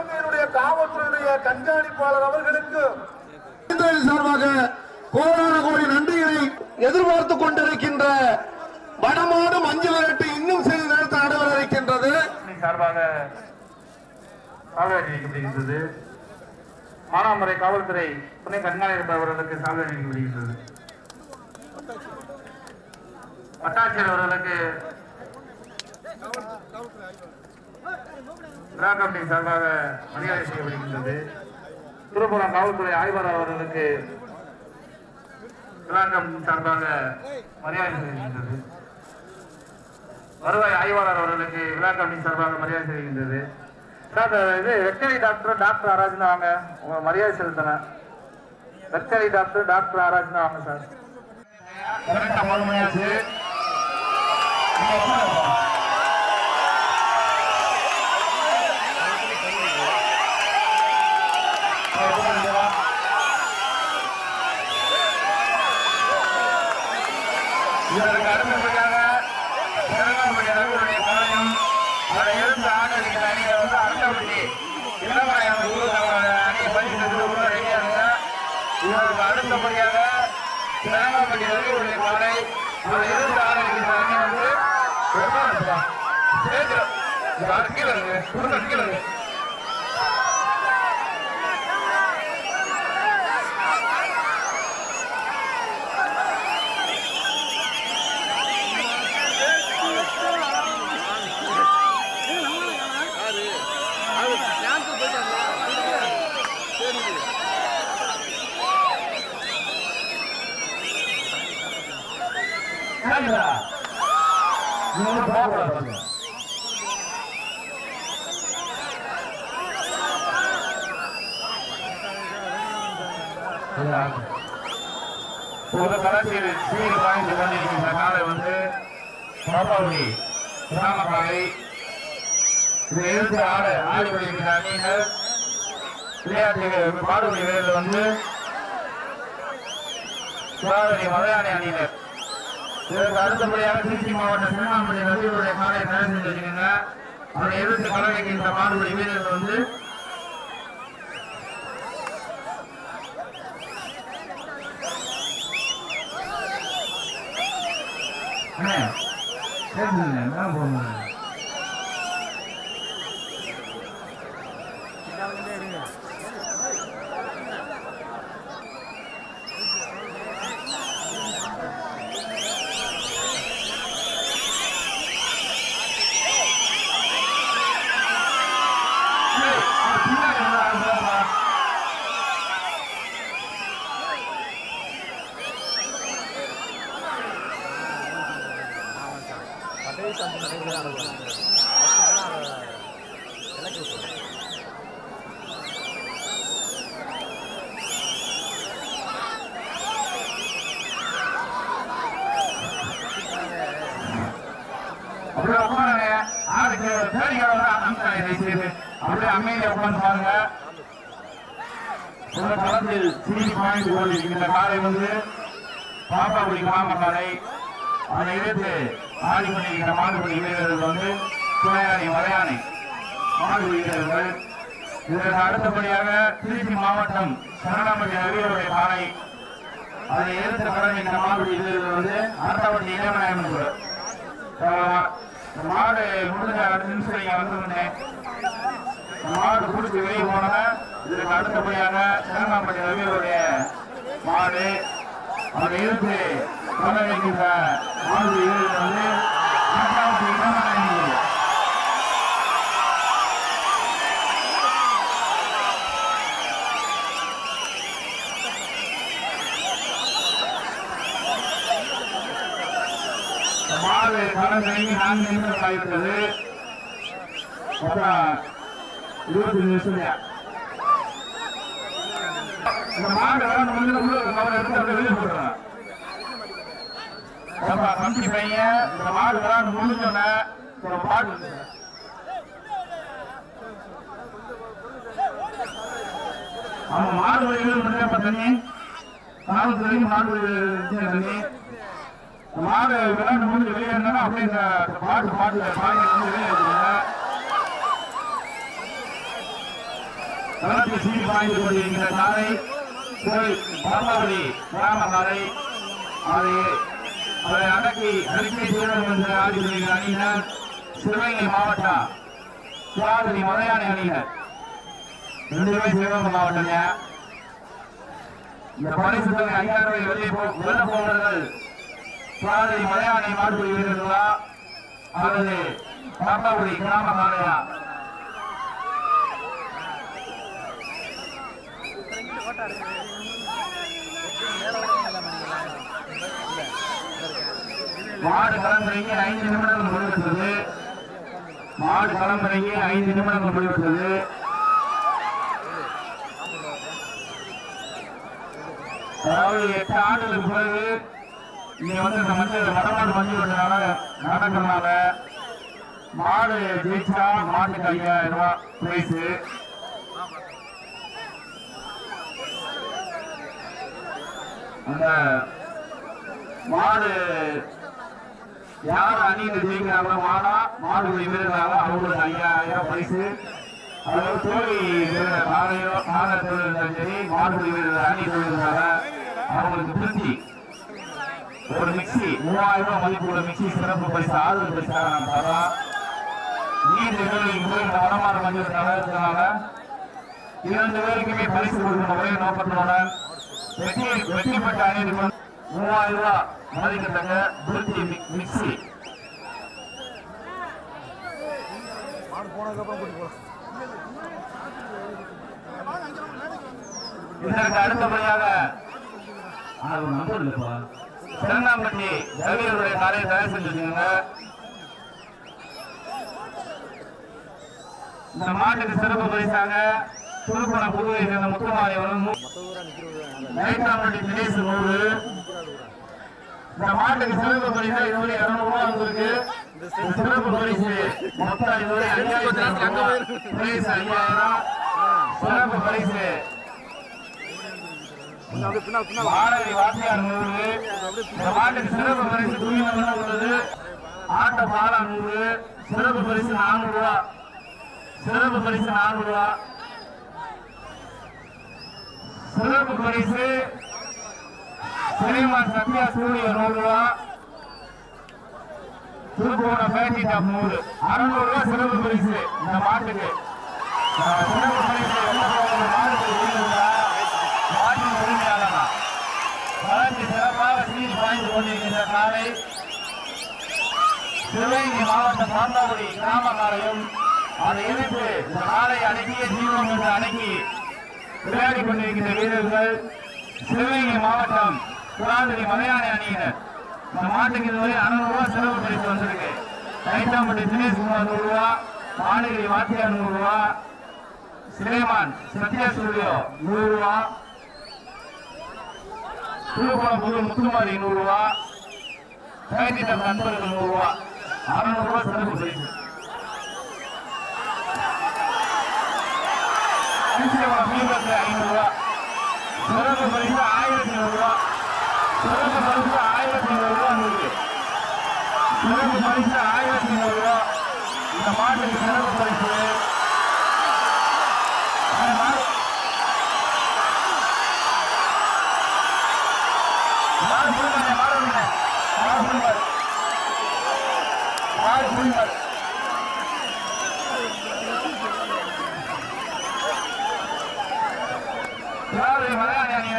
சிவகங்கையினுடைய காவல்துறையுடைய கண்காணிப்பாளர் அவர்களுக்கு சார்பாக கோடான கோடி நன்றிகளை எதிர்பார்த்துக் கொண்டிருக்கின்ற வடமாடு மஞ்சு விரட்டு இன்னும் சிறிது நேரத்தில் நடைபெற இருக்கின்றது. சார்பாக சால்வைப்படுகின்றது. மானாமரை காவல்துறை துணை கண்காணிப்பாளர் அவர்களுக்கு சால்வைப்படுகின்றது. வட்டாட்சியர் அவர்களுக்கு கமிட்டி சார்பாக மரியாதை செய்யப்படுகின்றது. திருப்புரம் காவல்துறை ஆய்வாளர் அவர்களுக்கு சார்பாக மரியாதை செய்கின்றது. வருவாய் ஆய்வாளர் அவர்களுக்கு விழா கமிட்டி சார்பாக மரியாதை செய்கின்றது. சார் இது வெட்டரி டாக்டர் ஆராய்ச்சினா வாங்க, உங்க மரியாதை செலுத்தின வெட்டரி டாக்டர் ஆராய்ச்சினா வாங்க சார். இதற்கு அடுத்தபடியாக பாளையம் அதை இருந்து ஆதரிக்கிற அணியை வந்து அடுத்தபடி இளமலையான அணியை பதிவு ரெடியாக. இதற்கு அடுத்தபடியாக சேனாபதி ரவியுடைய பாலை அதை இருந்து ஆதரிக்கிற அணி வந்து கீழே கீழே காலை வந்து பாப்பாவுடி கிராம காலை இதை எடுத்து ஆடி வருகின்ற அணியினர் விளையாட்டு பாடுபடி வீரர்கள் வந்து மலையாளி அணியினர். இதற்கு அடுத்தபடியாக திருச்சி மாவட்ட திருவண்ணாமலை ரவியுடைய காலை தயார் செஞ்சிருக்கீங்க. அதை எதிர்த்து கலவைக்கின்ற பாடுபடி வீரர்கள் வந்து அப்படியே அமைதியை உட்கார்ந்து பாருங்க. களத்தில் இந்த காலை வந்து பாப்பாக்குடி கிராம காலை அதை எதிர்த்து ஆடிக்கொண்டிருக்கிற மாடுபடி வீரர்கள் வந்து துணையாணி மலையாணி மாடுபடி வீரர்கள். இதற்கு அடுத்தபடியாக திருச்சி மாவட்டம் சரணாமதி ரவியுடைய காலை அதை எதிர்த்து கடந்த மாடுபடி வீரர்கள் வந்து அடுத்தபடி இளமநாயகன் மாடு முடிஞ்ச அடுத்த நிமிஷம் நீங்க வந்துருந்தேன். மாடு குடிச்சு வெளியே போன இதற்கு அடுத்தபடியாக சிறங்காம்பட்டி ரவியுடைய மாடு அதை இருந்து கொண்டிருக்கின்ற மாடு வந்து மாடு கடந்த 4 நிமிடங்கள் ஆகிவிட்டது. 20 நிமிஷம் இந்த மாடு வெளியே போடுறான். கம்பி பையன் இந்த மாடு விளாண்டு முடிஞ்சோன்ன பாட்டு அவன் மாடு வழிகள் முடிஞ்சப்ப தண்ணி காலத்துல மாடு தண்ணி மாடு விளாண்டு முடிஞ்சு வெளியேறினா அப்படியே இந்த பாட்டுல பாடல் வந்து வெளியே வச்சுருங்க. களத்தில் சீர் பாய்ந்து கொண்டிருக்கின்ற காலை பாப்பாவளி கிராம காலை அதை அடக்கி அறிக்கை செய்வது என்று ஆடி வருகிற அணியினர் சிவகங்கை மாவட்டம் சுவாதிரி மலையாளி அணியினர் 2 பேரும் சிவகங்கை மாவட்டம். இந்த பரிசு தொகை 5000 ரூபாய் வெல்ல போவர்கள் சுவாதிரி மலையாளி மாடுபிடி வீரர்களா அல்லது பாப்பாவளி கிராம காலையா? மாடு களம்பறைக்கு 5 நிமிடங்கள் முடிவுற்றது. மாடு களம்பறைக்கு 5 நிமிடங்கள் முடிவுற்றது. அதாவது 8 ஆண்டுகளுக்கு பிறகு இங்க வந்து இந்த வடமாடு மஞ்சள் நடக்கிறதுனால மாடு ஜெயிச்சா மாட்டுக்கு 5000 ரூபாய் பிரைஸ். அந்த மாடு யார் அணியில் ஜெயிக்கிறாங்களோ மாடு வீரர்களாக அவங்களுக்கு 5000 பரிசு. அதாவது தோழி இருந்தாலும் சரி மாடு வீரர்கள் அணி தொழிலாக அவங்களுக்கு திருச்சி ஒரு மிக்சி 3000 ரூபாய் மதிப்புள்ள மிக்சி சிறப்பு பரிசு ஆதரவு பரிசாக நாம் தரலாம். நீண்ட வடமாறு மஞ்சள் தவிர்த்தனால 2 பேருக்குமே பரிசு கொடுக்கின்ற ஒரே நோக்கத்துடன் வெற்றி பெற்ற அணியிற்கு 3000 ரூபாய் மதிக்கத்தக்க திருச்சி மிக்சி. இதற்கு அடுத்தபடியாக சென்னாம்பட்டி ரவியருடைய காலையை தயார் செஞ்சுருக்காங்க. இந்த மாட்டுக்கு சிறப்பு பரிசாக திருப்பண புதுவை சேர்ந்த முத்துமாரி நைட்டாம்பட்டி தினேஷ் 100. இந்த மாட்டுக்கு சிறப்பு பரிசு இதுவரை 200 ரூபாய் வந்திருக்கு. சிறப்பு பரிசு மொத்தம் இதுவரை 5000 பரிசு 5000. சிறப்பு பரிசு மாணவி வாத்தியார் 100. இந்த மாட்டுக்கு சிறப்பு பரிசு துணிமணம் உள்ளது. ஆட்ட பாலா 100. சிறப்பு பரிசு 400 ரூபாய். சிறப்பு பரிசு 400 ரூபாய். சிறப்பு பரிசு ஸ்ரீமான் சத்யா சூரிய 100 ரூபாய். திருப்பூர் பேட்டி டாப் 100. 600 ரூபாய் சிறப்பு பரிசு இந்த மாட்டுக்கு. சிறப்பு பரிசு மாட்டின் உரிமையாளர் வளர்ச்சி சிறப்பாக சீர் பாய்ந்து கொண்டிருக்கின்ற காலை சிவகங்கை மாவட்டம் பாப்பாவளி கிராம காலையும் அதை எதிர்த்து இந்த காலை அடக்கிய ஜீவம் என்று அடக்கி விளையாடி கொண்டிருக்கின்ற வீரர்கள் சிவகங்கை மாவட்டம் சுராதிரி மலையாளி அணியினர். இந்த மாட்டுக்கு இதுவரை 600 ரூபாய் சிறப்பு பரிசு வந்திருக்கு. நைட்டாம்பட்டி தினேஷ்குமார் 100 ரூபாய். மாநகரி வாத்தியார் 100 ரூபாய். ஸ்ரீமான் சத்யா ஸ்டுடியோ 100 ரூபாய். திருப்பணம் புது முத்துமாரி 100 ரூபாய். கைதிட்டம் நண்பர்கள் 100 ரூபாய். 600 ரூபாய் சிறப்பு பரிசு. மீன்பத்து 500 ரூபாய். சிறப்பு பரிசு 1100 ரூபாய். சிறப்பு பரிசு 1100 ரூபாய் இருக்கு. சிறப்பு பரிசு 1100 ரூபாய். இந்த மாட்டுக்கு சிறப்பு பரிசு மலையாளி அணி